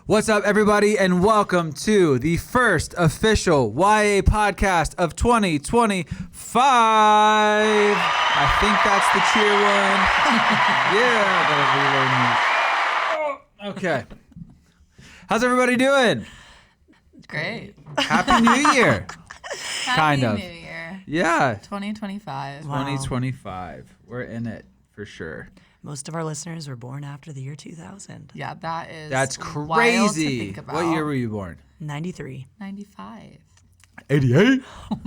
What's up, everybody, and welcome to the first official YA podcast of 2025. I think that's the cheer one. Yeah, okay. How's everybody doing? Great. Happy New Year. Kind of. Happy New Year. Yeah. 2025. Wow. 2025. We're in it for sure. Most of our listeners were born after the year 2000. Yeah, That's wild to crazy. think about. What year were you born? 93. 95. 88.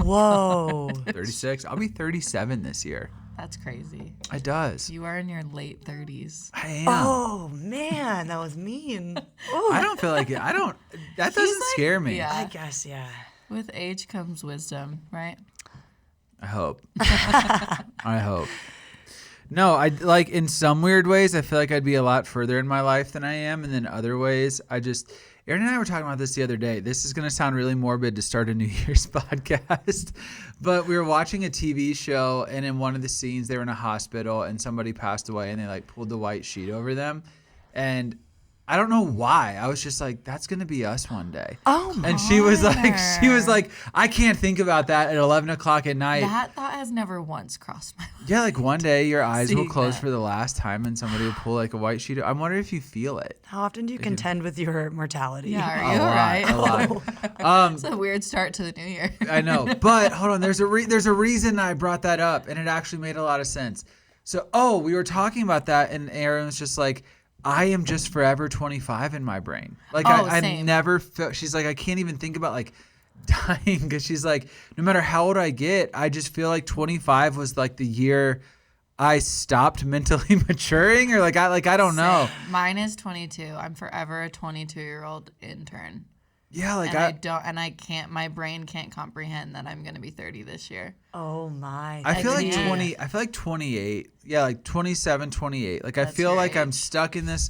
Whoa. 36. I'll be 37 this year. That's crazy. It does. You are in your late 30s. I am. Oh, man, that was mean. Ooh. I don't feel like it. That doesn't scare me. yeah. I guess, yeah. With age comes wisdom, right? I hope. I hope. No, I like in some weird ways, I feel like I'd be a lot further in my life than I am. And then other ways, Aaron and I were talking about this the other day. This is going to sound really morbid to start a New Year's podcast, but we were watching a TV show, and in one of the scenes, they were in a hospital and somebody passed away, and they like pulled the white sheet over them. And I don't know why. I was just like, that's going to be us one day. Oh, my. And she was like, I can't think about that at 11 o'clock at night. That thought has never once crossed my mind. Yeah, like one day your eyes will Seeing close that. for the last time and somebody will pull like a white sheet. I wonder if you feel it. How often do you contend with your mortality? Yeah, are A you all lot, right? a lot. It's a weird start to the new year. I know, but hold on. There's a reason I brought that up, and it actually made a lot of sense. So, we were talking about that, and Aaron was just like, I am just forever 25 in my brain. Like I same. never felt. She's like, I can't even think about like dying, because she's like, no matter how old I get, I just feel like 25 was like the year I stopped mentally maturing, or like I don't know. Mine is 22. I'm forever a 22-year-old intern. Yeah, like And I can't, my brain can't comprehend that I'm going to be 30 this year. Oh, my. I feel like can't. 20. I feel like 28. Yeah, like 27, 28. Like I That's feel your like I'm age. stuck in this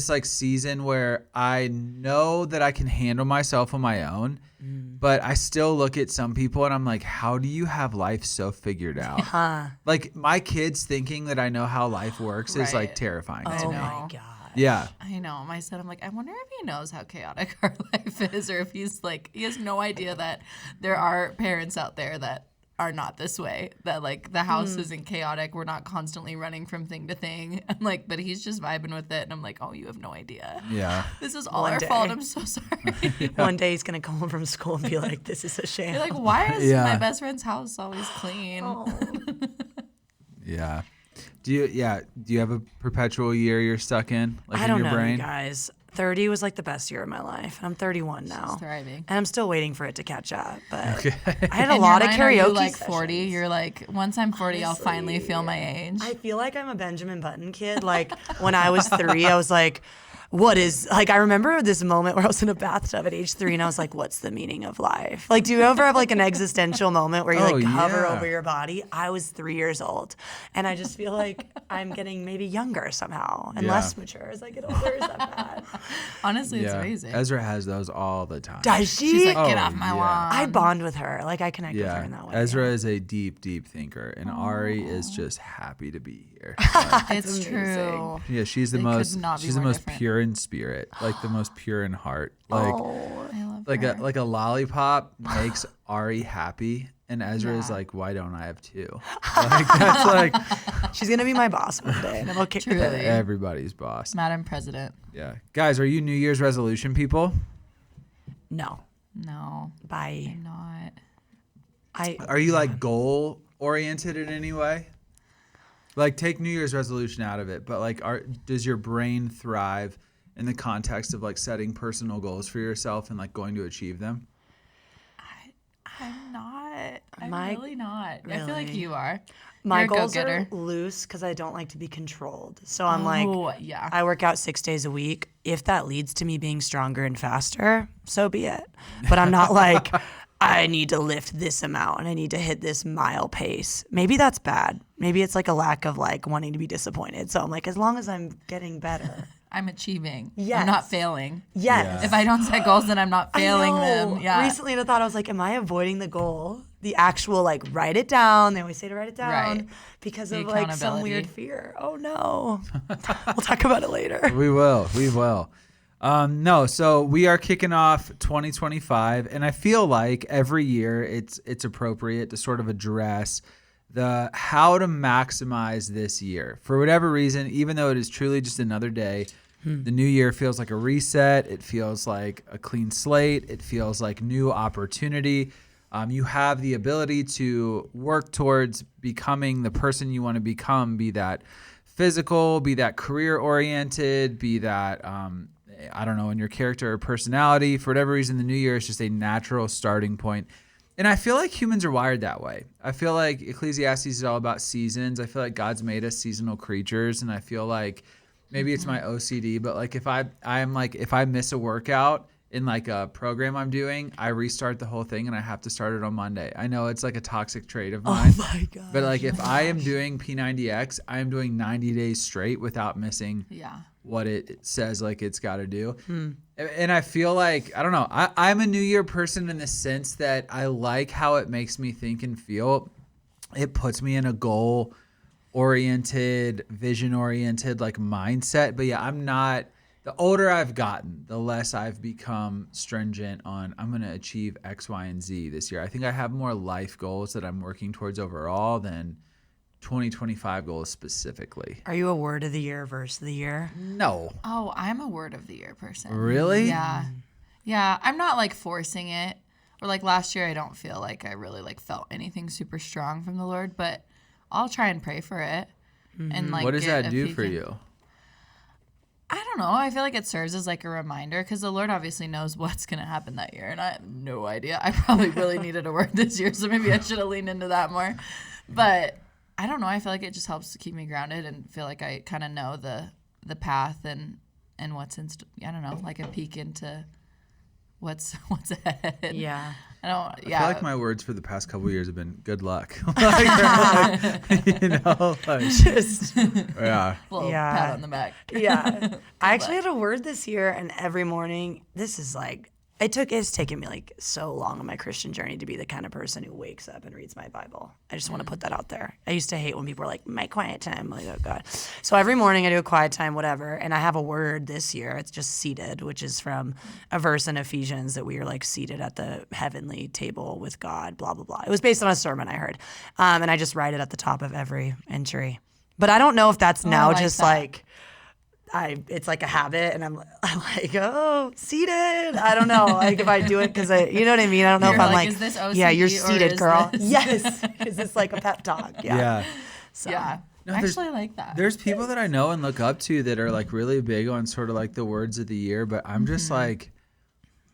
like season where I know that I can handle myself on my own, but I still look at some people and I'm like, how do you have life so figured out? Huh. Like my kids thinking that I know how life works is like Right. terrifying to Oh, me. my God. Yeah. I know. My son, I'm like, I wonder if he knows how chaotic our life is, or if he's like, he has no idea that there are parents out there that are not this way, that like the house isn't chaotic. We're not constantly running from thing to thing. I'm like, but he's just vibing with it. And I'm like, oh, you have no idea. Yeah. This is all One our day. fault. I'm so sorry. One day he's going to come home from school and be like, this is a shame. You're like, why is Yeah. my best friend's house always clean? Yeah. Do you have a perpetual year you're stuck in, like I in don't your know, brain? you guys. 30 was like the best year of my life, and I'm 31 now. Thriving. And I'm still waiting for it to catch up. But Okay. I had a In lot your of mind, are you karaoke like 40. sessions. You're like, once I'm 40, I'll finally Honestly, feel my age. I feel like I'm a Benjamin Button kid. Like when I was 3, I was like, what is, like, I remember this moment where I was in a bathtub at age 3 and I was like, what's the meaning of life? Like, do you ever have like an existential moment where you Oh, like hover yeah. over your body? I was 3 years old and I just feel like I'm getting maybe younger somehow and Yeah. less mature as I get older. Is that bad? Honestly, it's Yeah. amazing. Ezra has those all the time. Does she? She's like, get Oh, off my yeah. lawn. I bond with her. Like I connect with her in that way. Ezra is a deep, deep thinker, and Ari is just happy to be here. It's amazing. true. Yeah, she's the They could most. not be She's the more most different. pure in spirit, like the most pure in heart. Like, I love like her. a lollipop makes Ari happy, and Ezra is Yeah. like, why don't I have two? Like that's like She's gonna be my boss one day, and I'm okay with Truly. it. everybody's boss. Madam President. Yeah, guys, are you New Year's resolution people? No, No, bye. I'm not. Are you like goal oriented in any way? Like take New Year's resolution out of it, but like does your brain thrive in the context of like setting personal goals for yourself and like going to achieve them? I'm not. I'm My- really not. I feel like really? you are. My You're a goals go-getter. are loose because I don't like to be controlled. So I'm like, Oh, yeah. I work out 6 days a week. If that leads to me being stronger and faster, so be it. But I'm not like, I need to lift this amount and I need to hit this mile pace. Maybe that's bad. Maybe it's like a lack of like wanting to be disappointed. So I'm like, as long as I'm getting better. I'm achieving. Yes. I'm not failing. Yes. If I don't set goals, then I'm not failing I know. them. Yeah. Recently I thought I was like, am I avoiding the goal? The actual like write it down. They always say to write it down Right. because The of like some accountability. weird fear. Oh no. We'll talk about it later. We will. No, so we are kicking off 2025, and I feel like every year it's appropriate to sort of address the how to maximize this year. For whatever reason, even though it is truly just another day, the new year feels like a reset. It feels like a clean slate. It feels like new opportunity. You have the ability to work towards becoming the person you want to become, be that physical, be that career oriented, be that I don't know, in your character or personality. For whatever reason, the new year is just a natural starting point. And I feel like humans are wired that way. I feel like Ecclesiastes is all about seasons. I feel like God's made us seasonal creatures. And I feel like maybe it's my OCD, but like if I miss a workout in like a program I'm doing, I restart the whole thing and I have to start it on Monday. I know it's like a toxic trait of mine. Oh my god! But like if I am doing P90X, I am doing 90 days straight without missing what it says like it's got to do. And I feel like, I don't know, I'm a New Year person in the sense that I like how it makes me think and feel. It puts me in a goal oriented, vision oriented like mindset. But yeah, I'm not. The older I've gotten, the less I've become stringent on I'm going to achieve X, Y, and Z this year. I think I have more life goals that I'm working towards overall than 2025 goals specifically. Are you a word of the year, verse of the year? No. Oh, I'm a word of the year person. Really? Yeah. Yeah. I'm not like forcing it. Or like last year, I don't feel like I really like felt anything super strong from the Lord, but I'll try and pray for it. And like, What does that do for you? I don't know. I feel like it serves as like a reminder because the Lord obviously knows what's going to happen that year. And I have no idea. I probably really needed a word this year. So maybe I should have leaned into that more. But I don't know. I feel like it just helps to keep me grounded and feel like I kind of know the path and what's in, I don't know, like a peek into what's ahead. Yeah. I feel like my words for the past couple of years have been good luck. Just yeah. Little pat on the back. Yeah. I actually had a word this year, and every morning, this is like, it's taken me like so long on my Christian journey to be the kind of person who wakes up and reads my Bible. I just want to put that out there. I used to hate when people were like, my quiet time. I'm like, oh God. So every morning I do a quiet time, whatever. And I have a word this year. It's just seated, which is from a verse in Ephesians that we are like seated at the heavenly table with God, blah, blah, blah. It was based on a sermon I heard. And I just write it at the top of every entry. But I don't know if that's now just like, it's like a habit, and I'm like, oh, seated. I don't know, like if I do it because you know what I mean. I don't know if I'm like, is this OCD yeah, you're seated, girl. This... Yes, is this like a pep talk? Yeah. So, yeah. No, actually, I like that. There's people that I know and look up to that are like really big on sort of like the words of the year, but I'm just like,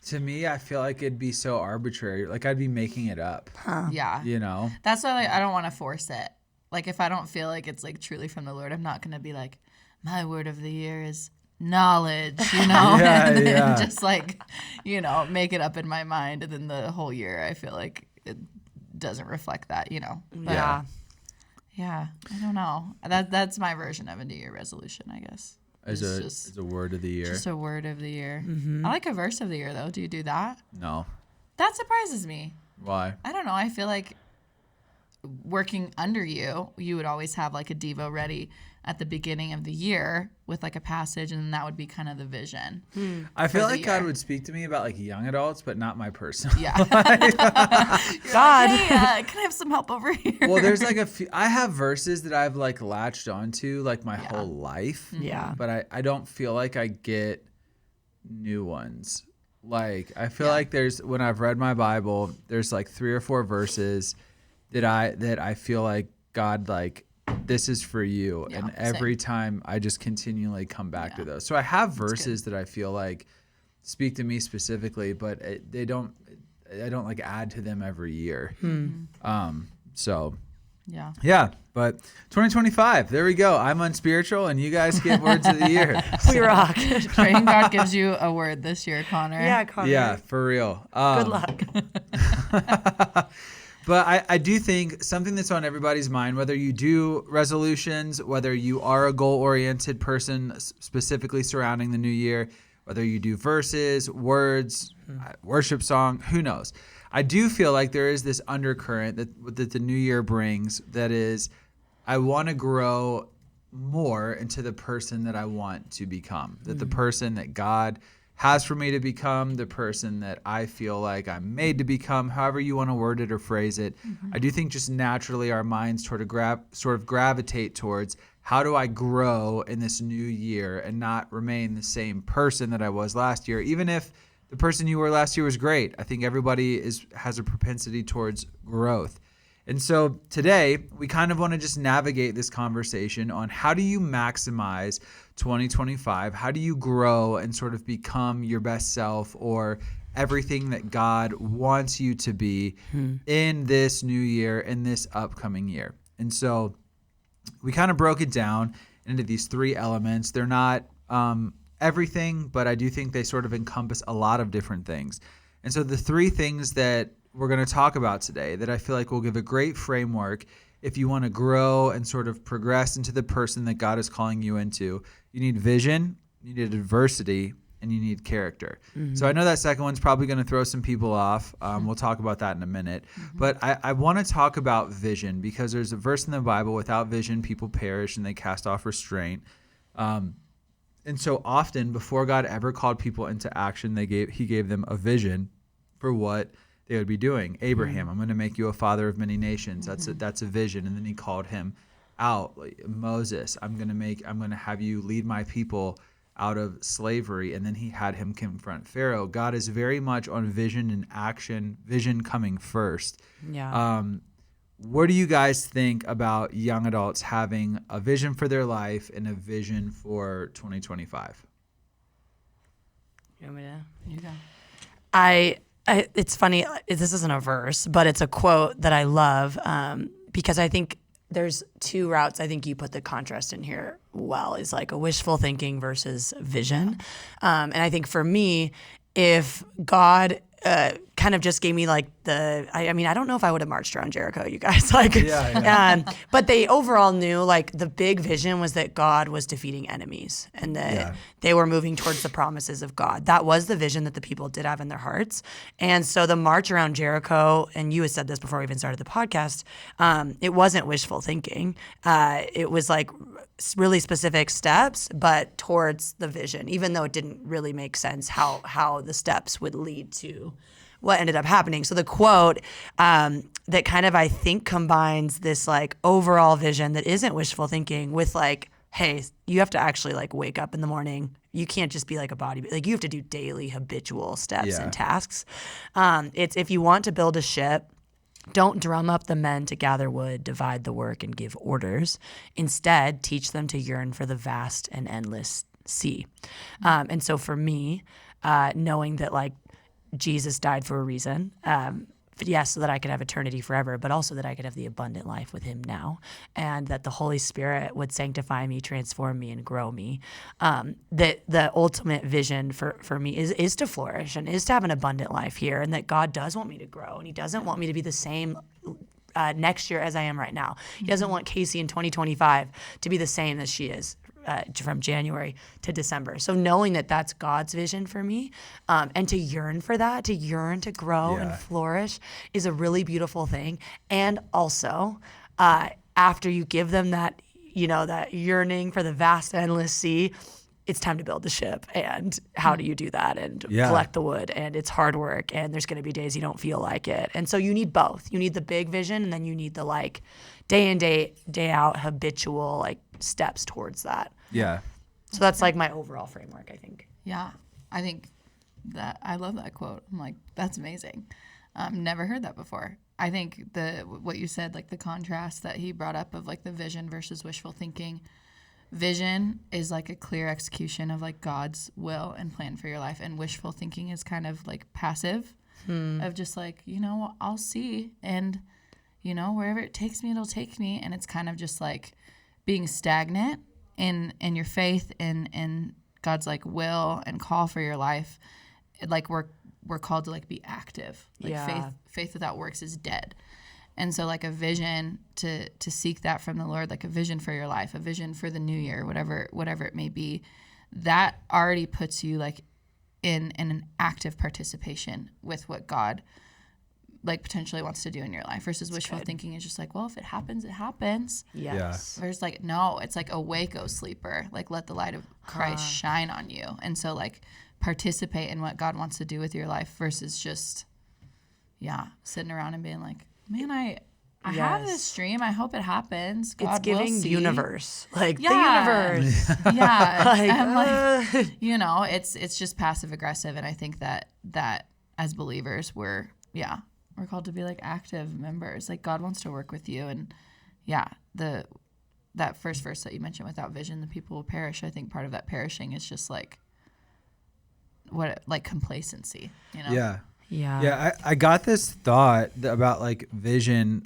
to me, I feel like it'd be so arbitrary. Like I'd be making it up. Yeah. You know. That's why like, I don't want to force it. Like if I don't feel like it's like truly from the Lord, I'm not gonna be like, my word of the year is knowledge, you know, and just like, you know, make it up in my mind. And then the whole year, I feel like it doesn't reflect that, you know. But, yeah. I don't know. That's my version of a New Year resolution, I guess. As a word of the year. Just a word of the year. I like a verse of the year, though. Do you do that? No. That surprises me. Why? I don't know. I feel like working under you, you would always have like a Devo ready at the beginning of the year with like a passage, and that would be kind of the vision. I feel like God would speak to me about like young adults, but not my personal. Yeah. God. Like, hey, can I have some help over here? Well, there's like a few, I have verses that I've like latched onto like my whole life. Yeah. But I don't feel like I get new ones. Like I feel like there's, when I've read my Bible, there's like 3 or 4 verses that I feel like God like, this is for you. And every time I just continually come back to those. So I have verses that I feel like speak to me specifically, but I don't like add to them every year. So yeah, but 2025, there we go. I'm unspiritual and you guys get words of the year. We rock. Praying God gives you a word this year, Connor. Yeah, Connor. Yeah, for real. Good luck. But I do think something that's on everybody's mind, whether you do resolutions, whether you are a goal-oriented person specifically surrounding the new year, whether you do verses, words, worship song, who knows? I do feel like there is this undercurrent that the new year brings that is, I want to grow more into the person that I want to become, that the person that God has for me to become, the person that I feel like I'm made to become, however you want to word it or phrase it. I do think just naturally our minds sort of gravitate towards, how do I grow in this new year and not remain the same person that I was last year, even if the person you were last year was great. I think everybody has a propensity towards growth. And so today, we kind of want to just navigate this conversation on, how do you maximize 2025? How do you grow and sort of become your best self, or everything that God wants you to be in this new year, in this upcoming year? And so we kind of broke it down into these 3 elements. They're not everything, but I do think they sort of encompass a lot of different things. And so the 3 things that we're going to talk about today, that I feel like will give a great framework if you want to grow and sort of progress into the person that God is calling you into. You need vision, you need adversity, and you need character. So I know that second one's probably going to throw some people off. We'll talk about that in a minute. But I want to talk about vision, because there's a verse in the Bible, without vision, people perish and they cast off restraint. And so often, before God ever called people into action, he gave them a vision for what they would be doing. Abraham, I'm going to make you a father of many nations. That's a vision. And then he called him out. Moses, I'm going to have you lead my people out of slavery. And then he had him confront Pharaoh. God is very much on vision and action, vision coming first. Yeah. What do you guys think about young adults having a vision for their life and a vision for 2025? You want me to? You go. It's funny, this isn't a verse, but it's a quote that I love, because I think there's 2 routes. I think you put the contrast in here well, is like a wishful thinking versus vision. And I think for me, if God kind of just gave me like I mean, I don't know if I would have marched around Jericho, you guys. But they overall knew, like, the big vision was that God was defeating enemies and that they were moving towards the promises of God. That was the vision that the people did have in their hearts. And so the march around Jericho, and you had said this before we even started the podcast, it wasn't wishful thinking. It was like really specific steps, but towards the vision, even though it didn't really make sense how the steps would lead to what ended up happening. So the quote that kind of, I think, combines this like overall vision that isn't wishful thinking with like, hey, you have to actually like wake up in the morning. You can't just be like a body, like you have to do daily habitual steps and tasks. It's, if you want to build a ship, don't drum up the men to gather wood, divide the work, and give orders. Instead, teach them to yearn for the vast and endless sea. And so for me, knowing that like Jesus died for a reason, yes, so that I could have eternity forever, but also that I could have the abundant life with him now, and that the Holy Spirit would sanctify me, transform me, and grow me. That the ultimate vision for me is to flourish and is to have an abundant life here, and that God does want me to grow, and he doesn't want me to be the same next year as I am right now. He doesn't want Kaci in 2025 to be the same as she is from January to December. So knowing that that's God's vision for me, and to yearn for that, to yearn to grow and flourish, is a really beautiful thing. And also, after you give them that, that yearning for the vast, endless sea, it's time to build the ship. And how do you do that? And collect the wood. And it's hard work. And there's going to be days you don't feel like it. And so you need both. You need the big vision, and then you need the like day in, day out, habitual like steps towards that. Yeah. So that's like my overall framework, I think. Yeah. I think that I love that quote. I'm like, that's amazing. Never heard that before. I think what you said, like the contrast that he brought up of like the vision versus wishful thinking. Vision is like a clear execution of like God's will and plan for your life, and wishful thinking is kind of like passive, of just like, I'll see, and wherever it takes me, it'll take me. And it's kind of just like being stagnant in your faith in God's like will and call for your life. Like we're called to like be active. Like faith without works is dead. And so like a vision to seek that from the Lord, like a vision for your life, a vision for the new year, whatever it may be, that already puts you like in an active participation with what God like potentially wants to do in your life, versus wishful thinking is just like, well, if it happens, it happens. Yes. There's like, no, it's like awake, O sleeper, like let the light of Christ shine on you. And so like participate in what God wants to do with your life versus just, sitting around and being like, man, I have this dream. I hope it happens. God It's giving will see. universe. Like, Yeah. the universe. And it's just passive aggressive. And I think that as believers, we're called to be like active members. Like, God wants to work with you. And that first verse that you mentioned, without vision, the people will perish. I think part of that perishing is just like complacency, Yeah. Yeah. I got this thought about like vision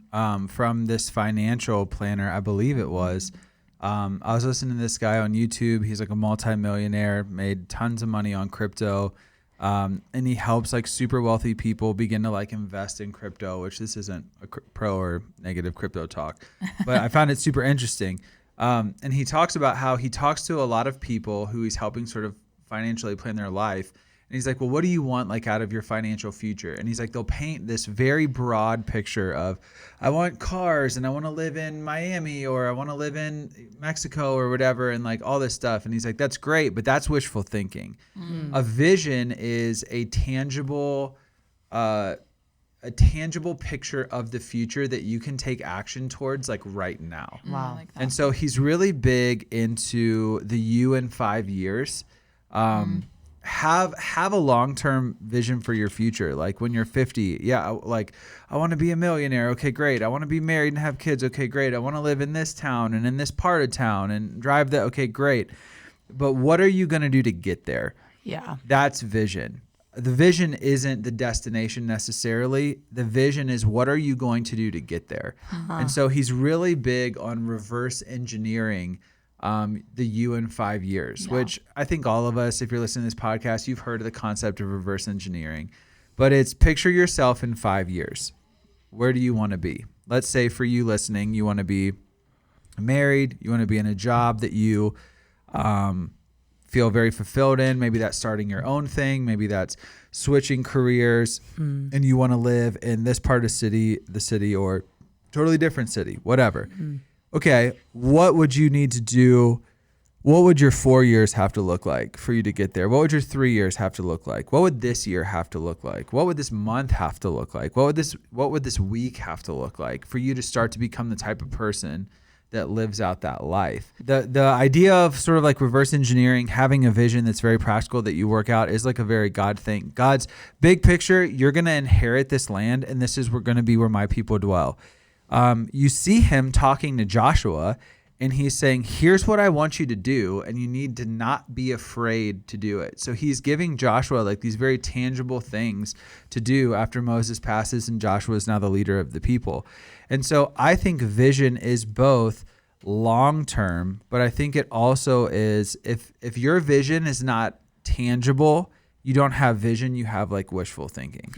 from this financial planner, I believe it was. I was listening to this guy on YouTube. He's like a multimillionaire, made tons of money on crypto. And he helps like super wealthy people begin to like invest in crypto, which this isn't a pro or negative crypto talk, but I found it super interesting. And he talks about how he talks to a lot of people who he's helping sort of financially plan their life. And he's like, well, what do you want like out of your financial future? And he's like, they'll paint this very broad picture of, I want cars and I want to live in Miami or I want to live in Mexico or whatever, and like all this stuff. And he's like, that's great, but that's wishful thinking. A vision is a tangible picture of the future that you can take action towards like right now. Wow. I like that. And so he's really big into the you in 5 years. Have a long-term vision for your future. Like when you're 50, I want to be a millionaire. Okay, great. I want to be married and have kids. Okay, great. I want to live in this town and in this part of town and drive that. Okay, great. But what are you going to do to get there? Yeah. That's vision. The vision isn't the destination necessarily. The vision is what are you going to do to get there? And so he's really big on reverse engineering the you in 5 years, which I think all of us, if you're listening to this podcast, you've heard of the concept of reverse engineering, but it's picture yourself in 5 years. Where do you want to be? Let's say for you listening, you want to be married, you want to be in a job that you feel very fulfilled in. Maybe that's starting your own thing. Maybe that's switching careers and you want to live in this part of the city or totally different city, whatever. Okay, what would you need to do? What would your 4 years have to look like for you to get there? What would your 3 years have to look like? What would this year have to look like? What would this month have to look like? What would this week have to look like for you to start to become the type of person that lives out that life? The idea of sort of like reverse engineering, having a vision that's very practical that you work out is like a very God thing. God's big picture, you're going to inherit this land and this is going to be where my people dwell. You see him talking to Joshua and he's saying, here's what I want you to do. And you need to not be afraid to do it. So he's giving Joshua like these very tangible things to do after Moses passes and Joshua is now the leader of the people. And so I think vision is both long-term, but I think it also is, if your vision is not tangible, you don't have vision, you have like wishful thinking.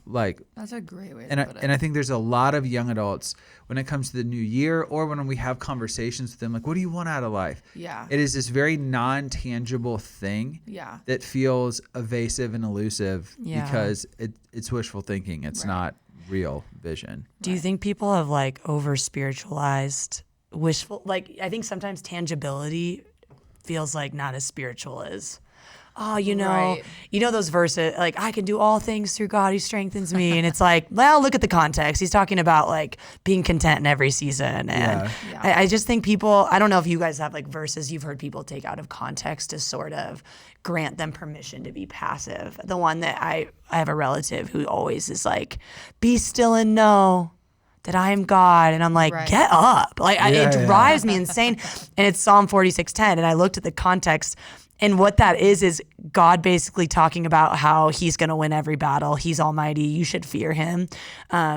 Like That's a great way to put it. And I think there's a lot of young adults when it comes to the new year or when we have conversations with them, like, what do you want out of life? Yeah. It is this very non-tangible thing that feels evasive and elusive because it's wishful thinking. It's not real vision. Do you think people have like over spiritualized wishful? Like, I think sometimes tangibility feels like not as spiritual as, oh, you know those verses, like, I can do all things through God who strengthens me. And it's like, well, look at the context. He's talking about like being content in every season. And I just think people, I don't know if you guys have like verses you've heard people take out of context to sort of grant them permission to be passive. The one that I have a relative who always is like, be still and know that I am God. And I'm like, get up. Like it drives me insane. And it's Psalm 46:10. And I looked at the context. And what that is God basically talking about how he's going to win every battle. He's almighty. You should fear him.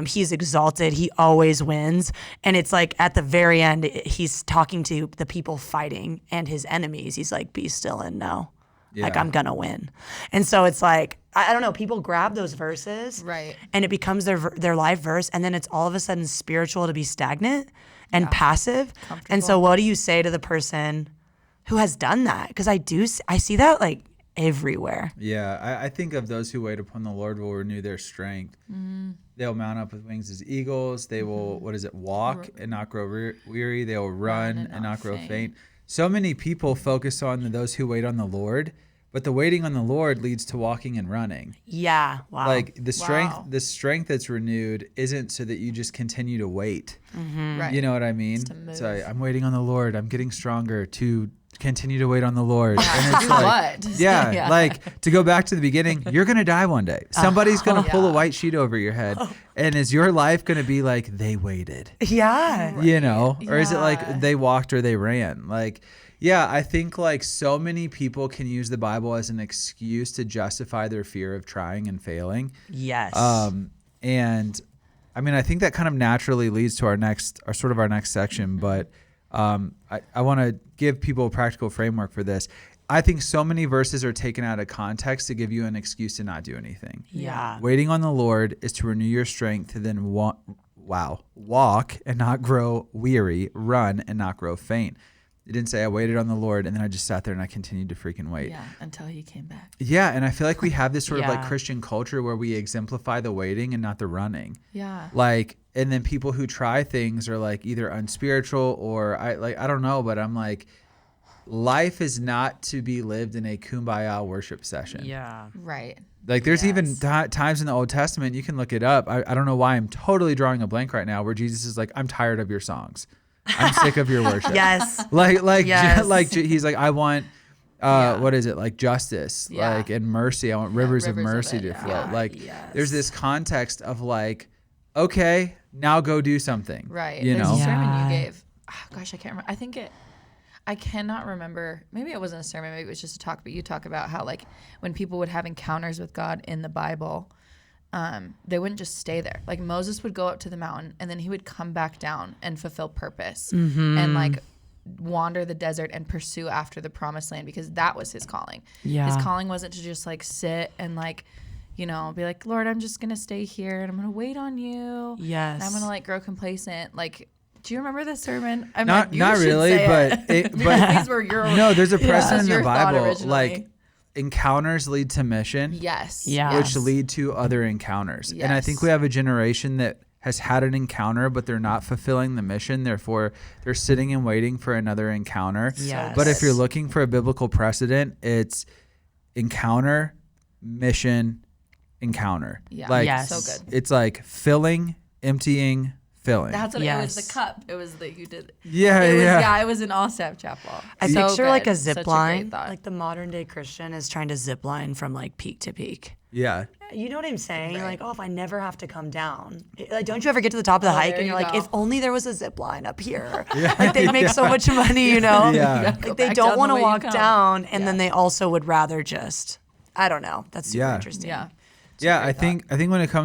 He's exalted. He always wins. And it's like at the very end, he's talking to the people fighting and his enemies. He's like, be still and know. Like, I'm going to win. And so it's like, I don't know, people grab those verses and it becomes their life verse. And then it's all of a sudden spiritual to be stagnant and passive. And so what do you say to the person who has done that? Because I see that like everywhere. Yeah, I think of those who wait upon the Lord will renew their strength. They'll mount up with wings as eagles. They will, walk and not grow weary. They will run and not grow faint. So many people focus on those who wait on the Lord, But the waiting on the Lord leads to walking and running. Yeah. Wow. Like the strength, Wow. the strength that's renewed isn't so that you just continue to wait. Right. You know what I mean? to move. So I'm waiting on the Lord. I'm getting stronger to continue to wait on the Lord. And it's Do like, what? yeah, like to go back to the beginning, you're going to die one day. Somebody's going to pull a Yeah. white sheet over your head. And is your life going to be like, they waited, yeah. you know? Or is it Yeah. like they walked or they ran? Like, yeah, I think like so many people can use the Bible as an excuse to justify their fear of trying and failing. Yes. And I mean, I think that kind of naturally leads to our next section, but I want to give people a practical framework for this. I think so many verses are taken out of context to give you an excuse to not do anything. yeah. Waiting on the Lord is to renew your strength, to then walk and not grow weary, run and not grow faint. It didn't say I waited on the Lord and then I just sat there and I continued to freaking wait. Yeah, until he came back. Yeah, and I feel like we have this sort of like Yeah. Christian culture where we exemplify the waiting and not the running. Yeah. Like, and then people who try things are like either unspiritual or I don't know, but I'm like, life is not to be lived in a kumbaya worship session. Yeah. Right. Like there's even Yes. times in the Old Testament, you can look it up. I don't know why I'm totally drawing a blank right now, where Jesus is like, I'm tired of your songs. I'm sick of your worship. Yes. Like he's like, I want, Yeah. what is it? Like justice, Yeah. like and mercy. I want rivers of rivers of mercy it, to yeah. flow. Yeah. Like Yes. there's this context of like, okay, now go do something. Right. You There's know? a sermon Yeah. you gave. Gosh, I can't remember. I cannot remember. Maybe it wasn't a sermon. Maybe it was just a talk. But you talk about how like when people would have encounters with God in the Bible, they wouldn't just stay there. Like Moses would go up to the mountain and then he would come back down and fulfill purpose and like wander the desert and pursue after the promised land because that was his calling. Yeah. His calling wasn't to just like sit and like, you know, be like, Lord, I'm just going to stay here and I'm going to wait on you. Yes. And I'm going to like grow complacent. Like, do you remember this sermon? I'm Not like, you not should really, say but it. but Because these were your no, there's a Yeah, precedent in your the thought Bible, originally. like encounters lead to mission. Yes. Yeah. Which lead to other encounters. And I think Yes. we have a generation that has had an encounter, but they're not fulfilling the mission. Therefore, they're sitting and waiting for another encounter. Yes. But if you're looking for a biblical precedent, it's encounter, mission, encounter. Yeah. Like, Yes. So good. it's like filling, emptying, filling. That's what it was. Yes. The cup. It was that you did. yeah, It was, yeah. it was in All Staff Chapel. I So picture like good. a zip Such line. great thought. Like the modern day Christian is trying to zip line from like peak to peak. Yeah. You know what I'm saying? You're Right. like, oh, if I never have to come down. Like, don't you ever get to the top of the hike there and you're you like, go. if only there was a zip line up here. Like they'd make so much money, you know? Yeah. Go Like they back don't down want the to way you walk come. down and then Yeah. they also would rather just, I don't know. That's super Yeah. interesting. Yeah. Yeah, I think when it comes